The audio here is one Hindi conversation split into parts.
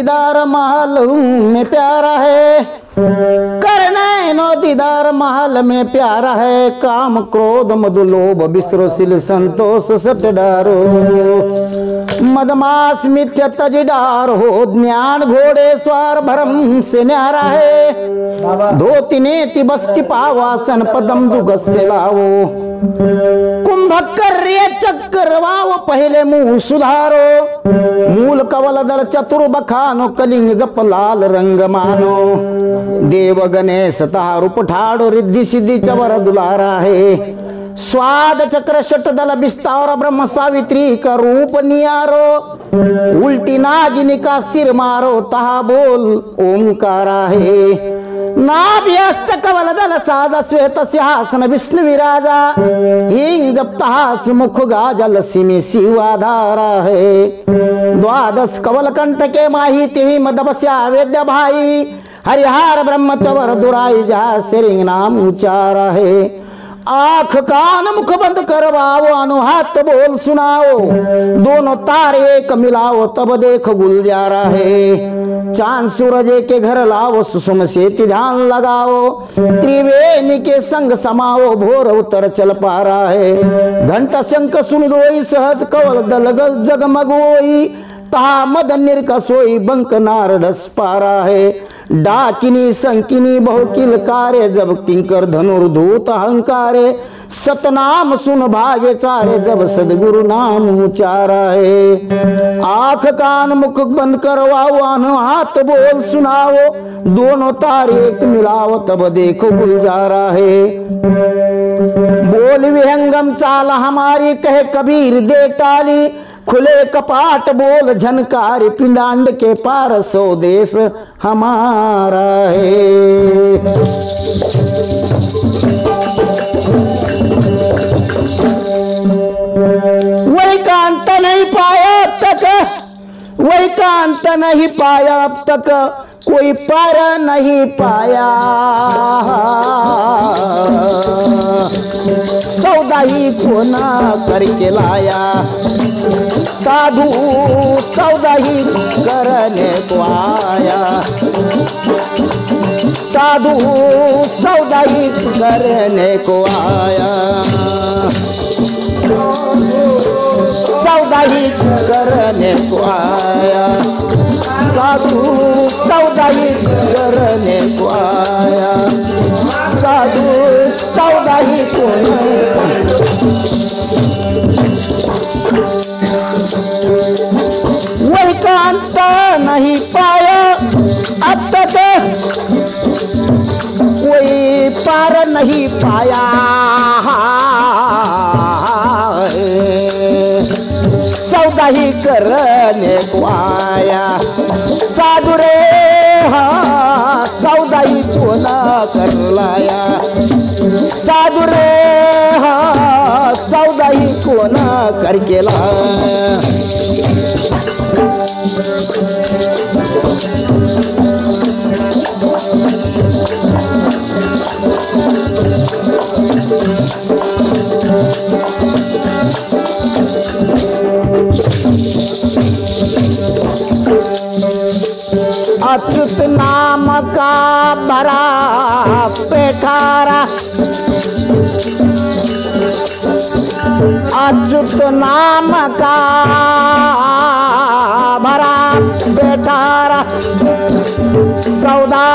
दीदार महल में प्यारा है, करनैनो दीदार महल में प्यारा है। काम क्रोध मद लोभ विश्रशील संतोष सट डारो, मदमास मिथ्य तज डार हो। ज्ञान घोड़े स्वार भरम से न्यारा है, धोती नेति बस्ती पावासन पदम जुग से लावो। कुंभकर्य चक्रवाव पहले मुंह सुधारो, मूल कवल दल चतुर बखानो। कलिंग जप लाल रंग मानो, देव गणेश तारूप ठाड़ो। रिद्धि सिद्धि चवर दुलारा है, स्वाद चक्र शट दल विस्तार। ब्रह्म सावित्री का रूप नियारो, उल्टी नागिनी का सिर मारो। तहा बोल ओंकारा है, नाभ्यस्त कवल दल सादा। श्वेत सिंहासन विष्णु विराजा, हिंग जपता सुमुख गाजा। लसी में शिवाधारा है, द्वादश कवल कंठ के माही। तिहि मदबस्या वेद्य भाई, हरिहार ब्रह्म चवर दुराई। जहा सिरिंग नाम उचारा है, आंख कान मुख बंद करवाओ। अनु हाथ बोल सुनाओ, दोनों तारे एक मिलाओ। तब देख गुलजारा है, चांद सूरज के घर लाओ। सुषुम से ध्यान लगाओ, त्रिवेणी के संग समाओ। भोर उतर चल पा रहा है, घंटा शंख सुन दोई। सहज कवल दल जगमगोई, तहा मद निर्क सोई। बंक नारदस पारा है, डाकिनी संकिनी बहुकिल कार्य। जब किंकर धनुर्धूत अहंकारे, सतनाम सुन भागे चारे। जब सदगुरु नाम उचारा है, आंख कान मुख बंद करवाओ। अनु हाथ बोल सुनाओ, दोनों तारे एक मिलाओ। तब देखो गुलजारा है, बोल विहंगम चाल हमारी। कहे कबीर दे टाली, खुले कपाट बोल झनकारी। पिंडांड के पार स्वदेश हमारा है। वही कांत नहीं पाया अब तक, वही कांत नहीं पाया अब तक। कोई पर नहीं पाया, सौदा ही को ना करके लाया। साधु सौदा ही करने को आया, साधु सौदा ही करने को आया। सौदा ही करने को आया, साधु सौदा ही करने को आया। साधु सौदा ही को वही कांत नहीं पाया अब तक, कोई पार नहीं पाया। सौदा ही करने को आया, साधु रे हाँ सौदा ही को ना कर लाया। साधु रे हाँ सौदा ही को ना करके लाया। अच्युत नाम का भरा पेठारा, अच्युत नाम का भरा पेठारा। सौदा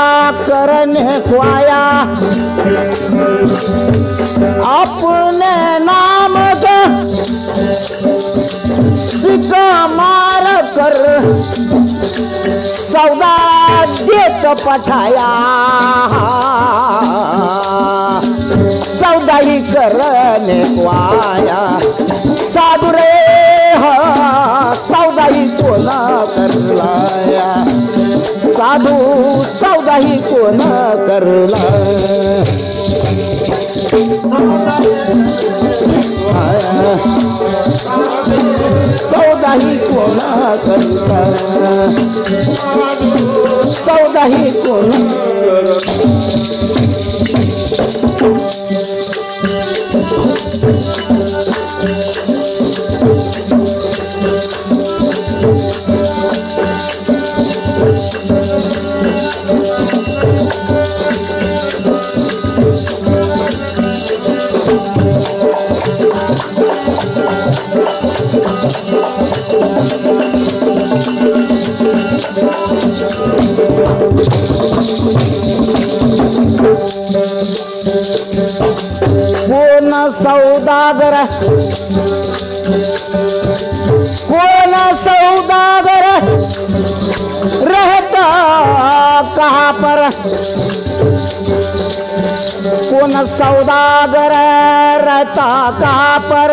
करने को आया, अपने नाम का सिक्का मार कर सौदा देत पठाया। सौदा ही करने को आया, साधु रे हाँ सौदा ही को ना कर लाया। साधु सौदा ही को ना कर लाया। सौदा ही को ना कर लाया, सौदा ही को कोण सौदागर रहता कहाँ पर कौन सौदागर रहता कहाँ पर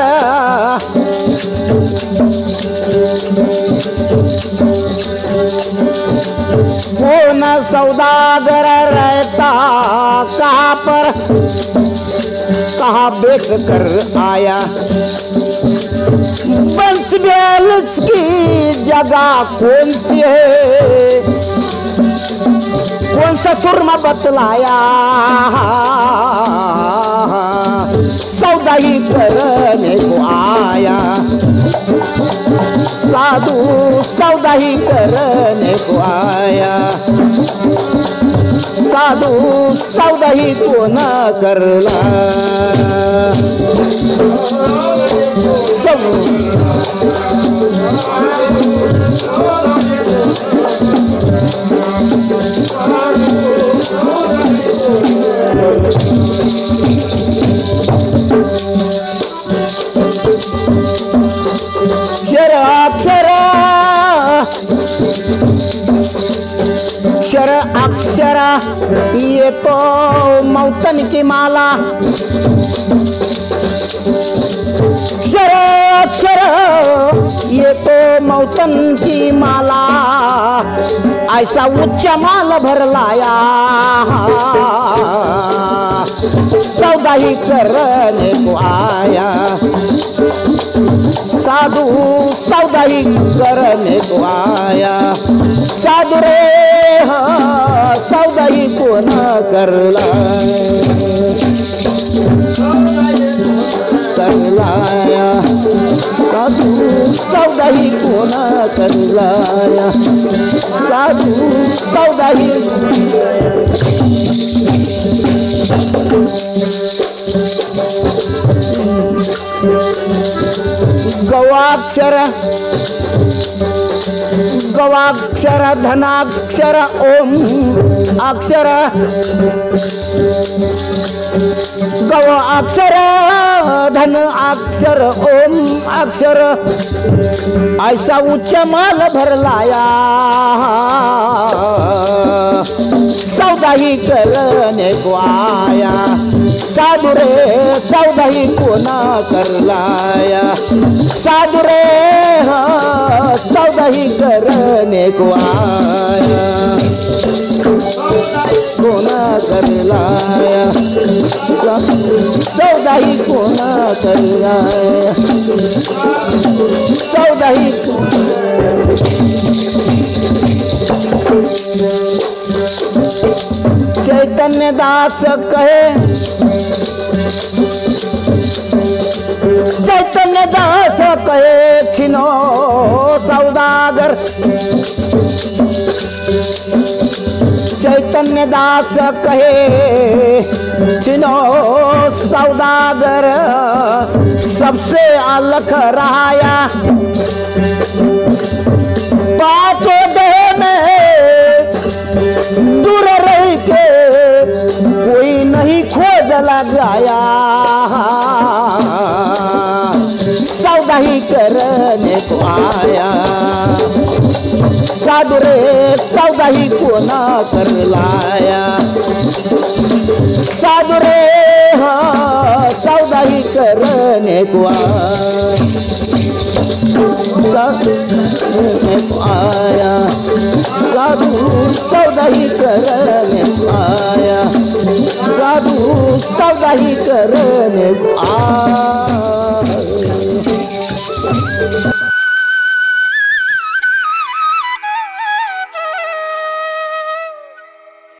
कौन सौदागर रहता कहाँ पर कहाँ बेच कर आया बंस बैल्स की जगह कौन सी है कौन सा सुरमा बतलाया सौदा ही करने को आया साधु सौदा ही करने को आया साधु सौदा ही को न करला सब अक्षर अक्षर ये तो मौतन की माला अक्षर अक्षर ये तो मौतन की माला ऐसा उच्च माल भर लाया सौदा ही करने को आया साधु सौदा ही करने को आया साधु रे सौदा ही को न करला साधु सौदा ही को न करलाया साधु सौदा ही गवाक्षर गवाक्षर धनाक्षर ओम अक्षर गव अक्षर धन अक्षर ओम अक्षर ऐसा उच्च माल भर लाया सौदा ही करने को आया साधु रे सौदा ही को न कर लाया साधु रे सौदा ही करने को आया को न कर लाया सौदा ही को न कर लाया सौदा ही को चैतन्य दास कहे चैतन्य दास कहे छिनो सौदागर चैतन्य दास कहे छिनो सौदागर सबसे अलग रहाया पांचों देह में दूर रह के कोई नहीं खोज लगाया सौदा ही करने को आया साधु रे सौदा ही को न कर लाया साधु रे सौदा ही करने को आया साधु सौदा ही करने